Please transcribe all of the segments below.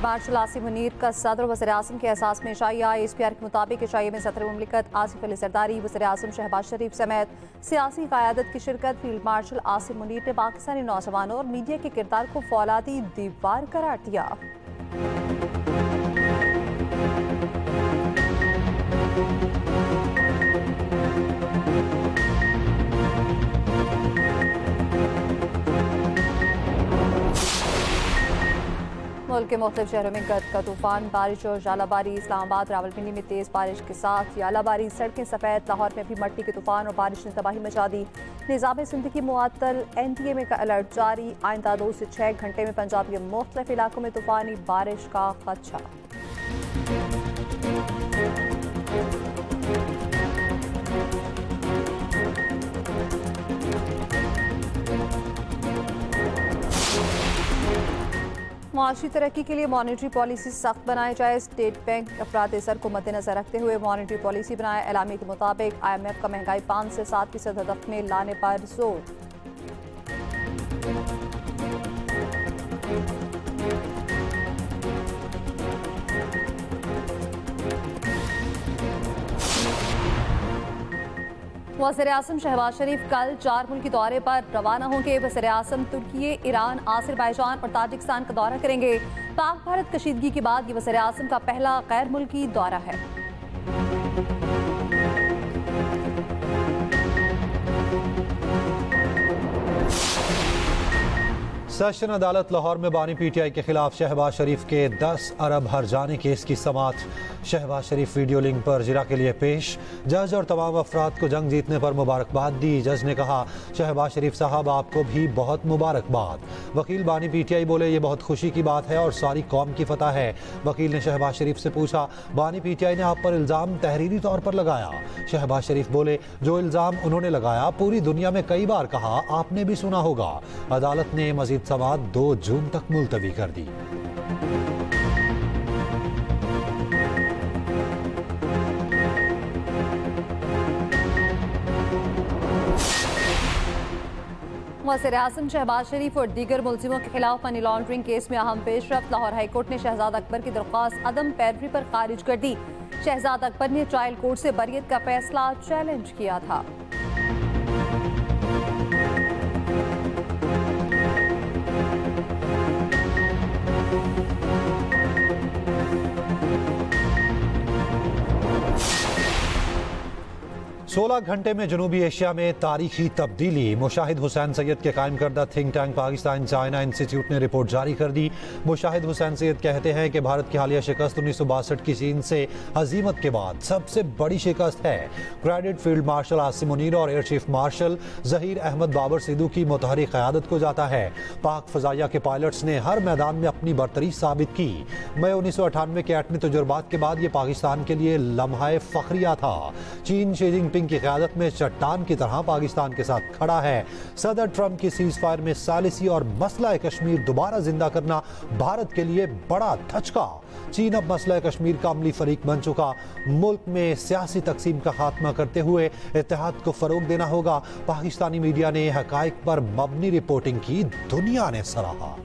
Martial Asim Munir का सदर वज़ीर आज़म के एहसास में शाइया। SPR के मुताबिक शाइया में सदर मुमलिकत आसिफ अली जरदारी, वज़ीर आज़म शहबाज शरीफ समेत सियासी क़यादत की शिरकत। फील्ड मार्शल आसिम मुनीर ने पाकिस्तानी नौजवानों और मीडिया के किरदार को फौलादी दीवार करार दिया। मुल्क के मुख्तलिफ शहरों में गर्द का तूफान, बारिश और जालाबारी। इस्लामाबाद, रावलपिंडी में तेज़ बारिश के साथ यालाबारी, सड़कें सफ़ेद। लाहौर में भी मट्टी के तूफान और बारिश ने तबाही मचा दी। निज़ाम ज़िंदगी मुअत्तल, NTA का अलर्ट जारी। आइंदा 2 से 6 घंटे में पंजाब के मुख्तलिफ इलाकों में तूफानी बारिश का खदशा। मुआशी तरक्की के लिए मॉनेटरी पॉलिसी सख्त बनाए जाए। स्टेट बैंक अफराद ज़र को मद्देनजर रखते हुए मॉनेटरी पॉलिसी बनाए। एलामी के मुताबिक IMF का महंगाई 5 से 7% हदफ में लाने पर जोर। वज़ीर आज़म शहबाज शरीफ कल 4 मुल्की दौरे पर रवाना होंगे। वज़ीर आज़म तुर्की, ईरान, आज़रबाईजान और ताजिकिस्तान का दौरा करेंगे। पाक भारत कशीदगी के बाद ये वज़ीर आज़म का पहला गैर मुल्की दौरा है। सेशन अदालत लाहौर में बानी PTI के खिलाफ शहबाज शरीफ के 10 अरब हर्जाने केस की समाअत। शहबाज शरीफ वीडियो लिंक पर जिरा के लिए पेश। जज और तमाम अफराद को जंग जीतने पर मुबारकबाद दी। जज ने कहा, शहबाज शरीफ साहब आपको भी बहुत मुबारकबाद। वकील बानी PTI बोले, ये बहुत खुशी की बात है और सारी कौम की फतह है। वकील ने शहबाज शरीफ से पूछा, बानी PTI ने आप पर इल्ज़ाम तहरीरी तौर पर लगाया। शहबाज शरीफ बोले, जो इल्ज़ाम उन्होंने लगाया पूरी दुनिया में कई बार कहा, आपने भी सुना होगा। अदालत ने मजीद समाअत 2 जून तक मुलतवी कर दी। वज़ीर आज़म शहबाज शरीफ और दीगर मुलजिमों के खिलाफ मनी लॉन्ड्रिंग केस में अहम पेशरफ्त। लाहौर हाईकोर्ट ने शहजाद अकबर की दरख्वास्त अदम पैरवी पर खारिज कर दी। शहजाद अकबर ने ट्रायल कोर्ट से बरियत का फैसला चैलेंज किया था। 16 घंटे में जनूबी एशिया में तारीखी तब्दीली। मुशाहिद हुसैन सैयद के कायम करदा think tank Pakistan China institute ने रिपोर्ट जारी कर दी। मुशाहिद हुसैन सैयद कहते हैं कि भारत की हालिया शिकस्त 1962 की चीन से हजीमत के बाद सबसे बड़ी शिकस्त है। Credit field marshal Asim Munir और air chief marshal Zaheer Ahmed Babar Sidhu की मुतहरिक क़यादत को जाता है। पाक फ़ज़ाइया के पायलट्स ने हर मैदान में अपनी बरतरी साबित की। मई 1998 के एटमी तजुर्बात के बाद ये पाकिस्तान के लिए लम्हा फ़ख्रिया था। चीन शी जिनपिंग की क़यादत में चट्टान की तरह पाकिस्तान के साथ खड़ा है। सदर ट्रंप की सीज़ फायर में सालिसी और मसला कश्मीर दोबारा जिंदा करना भारत के लिए बड़ा धचका। चीन अब मसला कश्मीर का अमली फरीक बन चुका। मुल्क में सियासी तकसीम का खात्मा करते हुए इत्तेहाद को फरोग देना होगा। पाकिस्तानी मीडिया ने हकाइक पर मबनी रिपोर्टिंग की, दुनिया ने सराहा।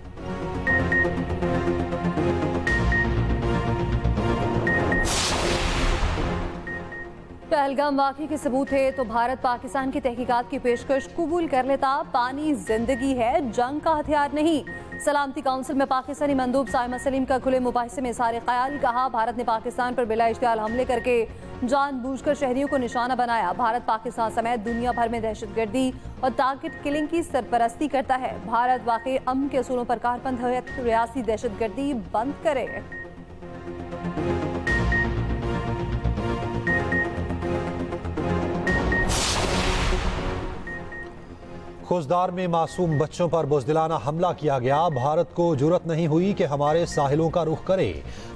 पहलगाम वाक़ई के सबूत है तो भारत पाकिस्तान की तहकीकात की पेशकश कबूल कर लेता। पानी जिंदगी है, जंग का हथियार नहीं। सलामती काउंसिल में पाकिस्तानी मंदूब साइमा सलीम का खुले मुबाहिसे में इज़हार ख्याल। कहा, भारत ने पाकिस्तान पर बिला इश्तियाल हमले करके जानबूझकर शहरियों को निशाना बनाया। भारत पाकिस्तान समेत दुनिया भर में दहशतगर्दी और टारगेट किलिंग की सरपरस्ती करता है। भारत वाकई अमन के असूलों पर कारबंद है। रियासी दहशतगर्दी बंद करे। खुजदार में मासूम बच्चों पर बुज़दिलाना हमला किया गया। भारत को जुर्रत नहीं हुई कि हमारे साहिलों का रुख करे।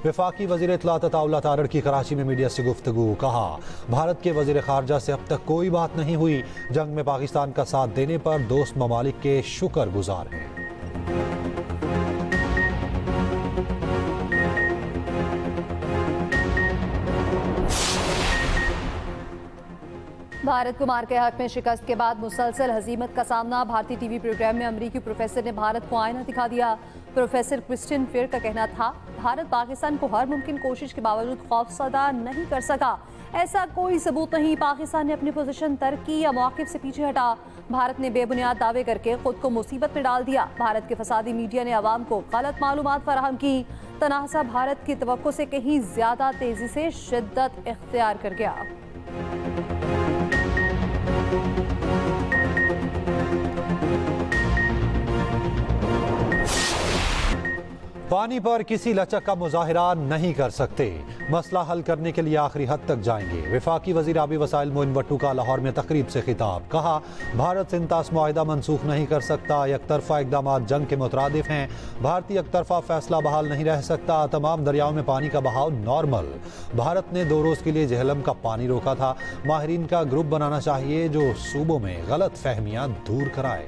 वफाकी वज़ीर इत्तलात अताउल्लाह तारड़ की कराची में मीडिया से गुफ्तगू। कहा, भारत के वज़ीर ख़ारजा से अब तक कोई बात नहीं हुई। जंग में पाकिस्तान का साथ देने पर दोस्त ममालिक के शुक्रगुजार हैं। भारत को मार के हक में शिकस्त के बाद मुसलसल हजीमत का सामना। भारतीय टीवी प्रोग्राम में अमरीकी प्रोफेसर ने भारत को आईना दिखा दिया। प्रोफेसर क्रिस्टियन फेयर का कहना था, भारत पाकिस्तान को हर मुमकिन कोशिश के बावजूद खौफजदा नहीं कर सका। ऐसा कोई सबूत नहीं। पाकिस्तान ने अपनी पोजीशन तरक्की या मौक़िफ़ से पीछे हटा। भारत ने बेबुनियाद दावे करके खुद को मुसीबत में डाल दिया। भारत के फसादी मीडिया ने अवाम को गलत मालूमात फराहम की। तनाज़ा भारत की तवक्को से कहीं ज्यादा तेजी से शिद्दत इख्तियार कर गया। पानी पर किसी लचक का मुजाहिरा नहीं कर सकते। मसला हल करने के लिए आखिरी हद तक जाएंगे। वफाकी वज़ीर आबी वसाइल मोइन भट्टू का लाहौर में तकरीब से खिताब। कहा, भारत सिंतास मुआहिदा मनसूख नहीं कर सकता। एकतरफा इकदाम जंग के मुतरादिफ हैं। भारतीय एकतरफा फैसला बहाल नहीं रह सकता। तमाम दरियाओं में पानी का बहाव नॉर्मल। भारत ने 2 रोज़ के लिए जहलम का पानी रोका था। माहिरीन का ग्रुप बनाना चाहिए जो सूबों में गलत फहमियाँ दूर कराए।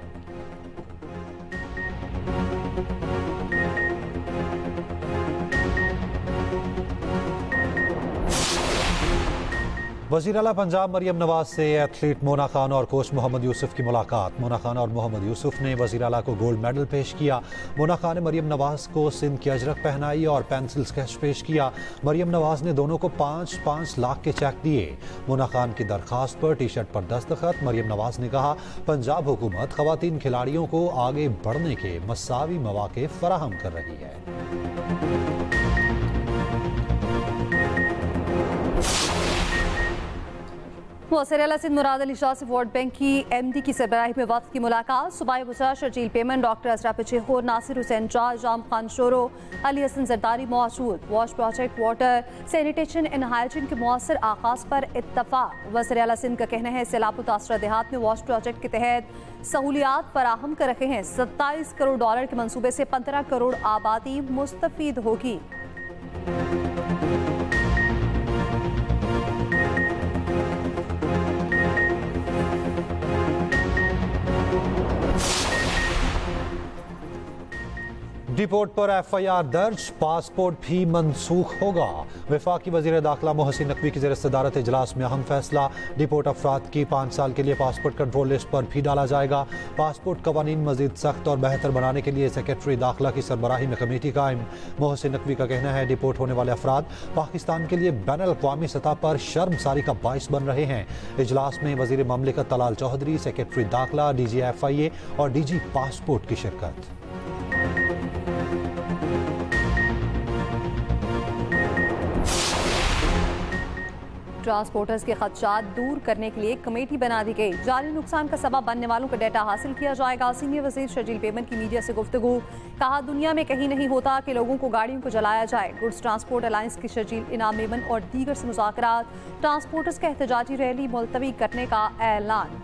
वज़ीर आला पंजाब मरियम नवाज से एथलीट मोना खान और कोच मोहम्मद यूसुफ की मुलाकात। मोना खान और मोहम्मद यूसुफ ने वज़ीर आला को गोल्ड मेडल पेश किया। मोना खान ने मरियम नवाज को सिंध की अजरक पहनाई और पेंसिल स्केच पेश किया। मरियम नवाज ने दोनों को 5-5 लाख के चेक दिए। मोना खान की दरख्वास्त पर टी शर्ट पर दस्तखत। मरियम नवाज ने कहा, पंजाब हुकूमत ख़वातीन खिलाड़ियों को आगे बढ़ने के मसावी मौके फराहम कर रही है। वज़ीर आला सिंध मुराद अली शाह से वर्ल्ड बैंक की MD की सरबराही में वक्त की मुलाकात। सूबाई वज़ीर शर्जील पेमन, डॉक्टर असरा पिछेहोर, नासिर हुसैन शाह, जाम खान शोरो, अली हसन जरदारी मौजूद। Wash project water sanitation and hygiene के मौसर आगाज पर इत्तफाक। वज़ीर आला सिंध का कहना है, सैलाब मुतासरा देहात में वॉश प्रोजेक्ट के तहत सहूलियात फराहम कर रखे हैं। $27 करोड़ के मनसूबे से 15 करोड़ आबादी मुस्तफीद होगी। डिपोर्ट पर FIR दर्ज, पासपोर्ट भी मनसूख होगा। वफाकी वज़ीर दाखिला मोहसिन नकवी की ज़ेर-ए-सदारत इजलास में अहम फैसला। डिपोर्ट अफराद की 5 साल के लिए पासपोर्ट कंट्रोल लिस्ट पर भी डाला जाएगा। पासपोर्ट कवानीन मजीद सख्त और बेहतर बनाने के लिए सेक्रेटरी दाखिला की सरबराही में कमेटी कायम। मोहसिन नकवी का कहना है, डिपोर्ट होने वाले अफराद पाकिस्तान के लिए बैनुल-अक़वामी सतह पर शर्मसारी का बाइस बन रहे हैं। इजलास में वज़ीर ममलिकत तलाल चौधरी, सेक्रेटरी दाखिला, DG FIA और DG पासपोर्ट की शिरकत। ट्रांसपोर्टर्स के खदशात दूर करने के लिए कमेटी बना दी गई। जाली नुकसान का सबब बनने वालों का डेटा हासिल किया जाएगा। सीनियर वज़ीर शर्जील पेमन की मीडिया से गुफ्तगू। कहा, दुनिया में कहीं नहीं होता कि लोगों को गाड़ियों को जलाया जाए। गुड्स ट्रांसपोर्ट अलायंस की शर्जील इनाम मेमन और दीगर से मुज़ाकरात। ट्रांसपोर्टर्स का एहतजाजी रैली मुलतवी करने का ऐलान।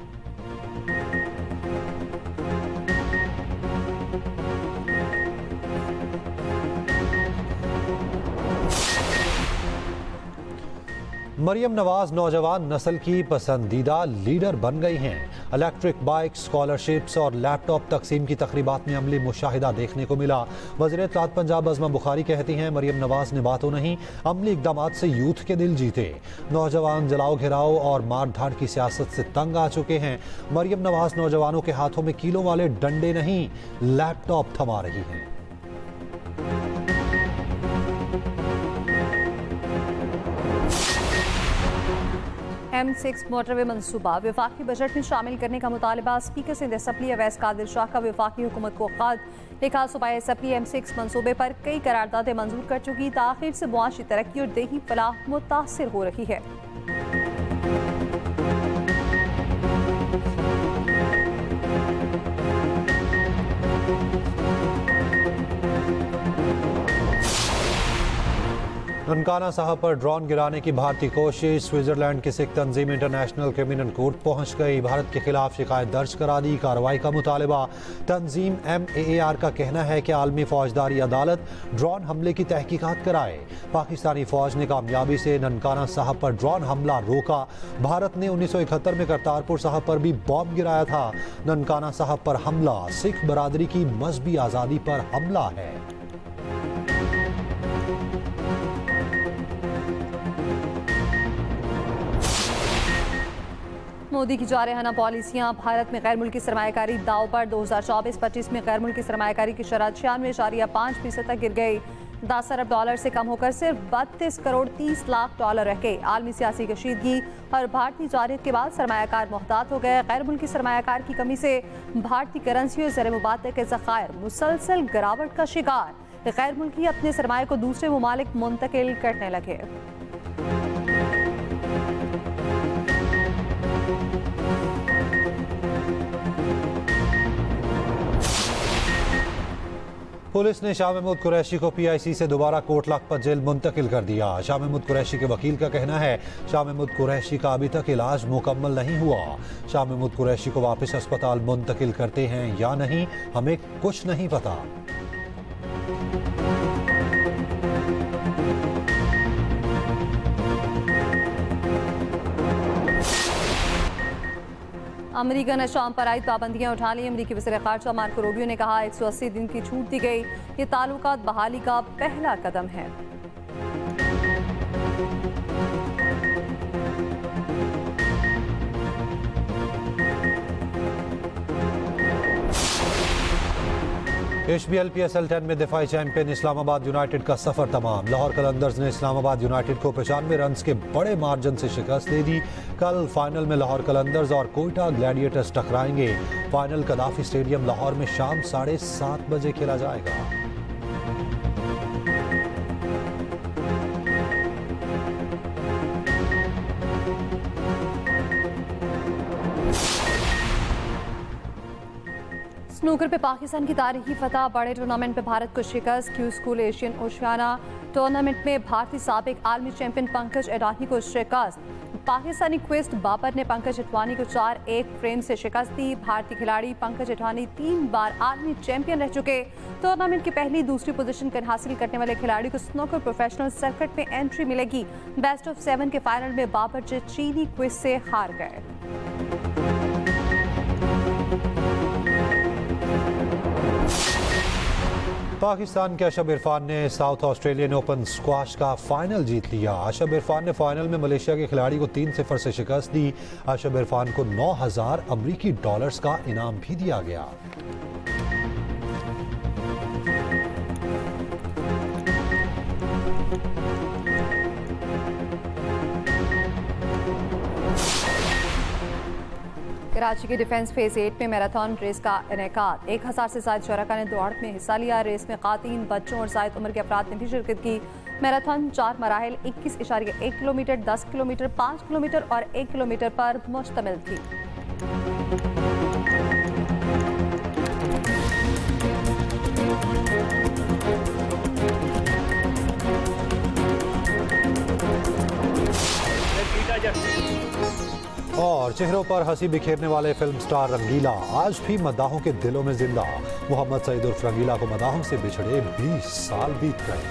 मरियम नवाज नौजवान नस्ल की पसंदीदा लीडर बन गई हैं। इलेक्ट्रिक बाइक, स्कॉलरशिप्स और लैपटॉप तकसीम की तकरीबात में अमली मुशाहिदा देखने को मिला। वज़ीर इत्तलात पंजाब अज़मा बुखारी कहती हैं, मरियम नवाज ने बातों नहीं अमली इक़दामात से यूथ के दिल जीते। नौजवान जलाओ घिराओ और मार धाड़ की सियासत से तंग आ चुके हैं। मरियम नवाज नौजवानों के हाथों में कीलों वाले डंडे नहीं, लैपटॉप थमा रही हैं। M6 मोटरवे मनसूबा वफाकी बजट में शामिल करने का मुतालबा। स्पीकर सिंध असम्बली अवैस कादिर शाह का वफाकी हुकूमत को खत लिखा। सूबाई असम्बली M6 मनसूबे पर कई करारदादें मंजूर कर चुकी। ताखिर से मुआशी तरक्की और देही फलाह मुतासिर हो रही है। ननकाना साहब पर ड्रोन गिराने की भारतीय कोशिश। स्विट्जरलैंड की सिख तंजीम इंटरनेशनल क्रिमिनल कोर्ट पहुंच गई। भारत के खिलाफ शिकायत दर्ज करा दी। कार्रवाई का मुतालबा। तंजीम MAAR का कहना है कि आलमी फौजदारी अदालत ड्रोन हमले की तहकीकात कराए। पाकिस्तानी फौज ने कामयाबी से ननकाना साहब पर ड्रोन हमला रोका। भारत ने 1971 में करतारपुर साहब पर भी बॉम्ब गिराया था। ननकाना साहब पर हमला सिख बरादरी की मजहबी आज़ादी पर हमला है। मोदी की जारहाना पॉलिसियां, भारत में गैर मुल्की सरमायाकारी दाव पर। 2024-25 में गैर मुल्की सरमायाकारी की शरह 96.5% तक गिर गई। 10 अरब डॉलर से कम होकर सिर्फ 32 करोड़ 30 लाख डॉलर रह गए। आलमी सियासी कशीदगी और भारतीय जारहियत के बाद सरमायाकार मोहतात हो गए। गैर मुल्की सरमायाकार की कमी से भारतीय करेंसी और ज़र मुबादले के ज़खायर मुसलसल गिरावट का शिकार। गैर मुल्की अपने सरमाए को दूसरे ममालिक मुंतकिल करने लगे। पुलिस ने शाह महमूद कुरैशी को PIC से दोबारा कोट लखपत जेल मुंतकिल कर दिया। शाह महमूद कुरैशी के वकील का कहना है शाह महमूद कुरैशी का अभी तक इलाज मुकम्मल नहीं हुआ। शाह महमूद कुरैशी को वापस अस्पताल मुंतकिल करते हैं या नहीं, हमें कुछ नहीं पता। अमेरिका ने शाम पर आयद पाबंदियां उठा ली। अमेरिकी वज़ीर ख़ारजा मार्को रूबियो ने कहा 180 दिन की छूट दी गई। ये ताल्लुकात बहाली का पहला कदम है। HBL PSL 10 में दिफाई चैंपियन इस्लामाबाद यूनाइटेड का सफर तमाम। लाहौर कलंदर्स ने इस्लामाबाद यूनाइटेड को 95 रन के बड़े मार्जिन से शिकस्त दे दी। कल फाइनल में लाहौर कलंदर्स और कोयटा ग्लैडिएटर्स टकराएंगे। फाइनल कदाफी स्टेडियम लाहौर में शाम 7:30 बजे खेला जाएगा। स्नूकर पे पाकिस्तान की तारीखी फतह। बड़े टूर्नामेंट में भारत को शिकस्त। Q school Asian Oceania tournament में भारतीय साबिक आलमी चैंपियन पंकज अडवाणी को शिकस्त। पाकिस्तानी क्विस्ट बाबर ने पंकज अडवाणी को 4-1 फ्रेम से शिकस्त दी। भारतीय खिलाड़ी पंकज अडवाणी 3 बार आलमी चैंपियन रह चुके। टूर्नामेंट की पहली दूसरी पोजीशन हासिल करने वाले खिलाड़ी को स्नूकर प्रोफेशनल सर्किट में एंट्री मिलेगी। बेस्ट ऑफ 7 के फाइनल में बाबर चीनी क्विस्ट से हार गए। पाकिस्तान के अशब इरफान ने साउथ ऑस्ट्रेलियन ओपन स्क्वाश का फाइनल जीत लिया। अशब इरफान ने फाइनल में मलेशिया के खिलाड़ी को 3-0 से शिकस्त दी। अशब इरफान को 9,000 अमरीकी डॉलर्स का इनाम भी दिया गया। कराची के डिफेंस फेज 8 में मैराथन रेस का इनेकाद। 1000 से ज्यादा शुरका ने दौड़ में हिस्सा लिया। रेस में खातीन, बच्चों और जायद उम्र के अफराद ने भी शिरकत की। मैराथन 4 मराहिल 21.1 किलोमीटर, 10 किलोमीटर, 5 किलोमीटर और 1 किलोमीटर पर मुश्तमिल थी। और चेहरों पर हंसी बिखेरने वाले फिल्म स्टार रंगीला आज भी मद्दाहों के दिलों में जिंदा। मोहम्मद सईद उर्फ रंगीला को मद्दाहों से बिछड़े 20 साल बीत गए।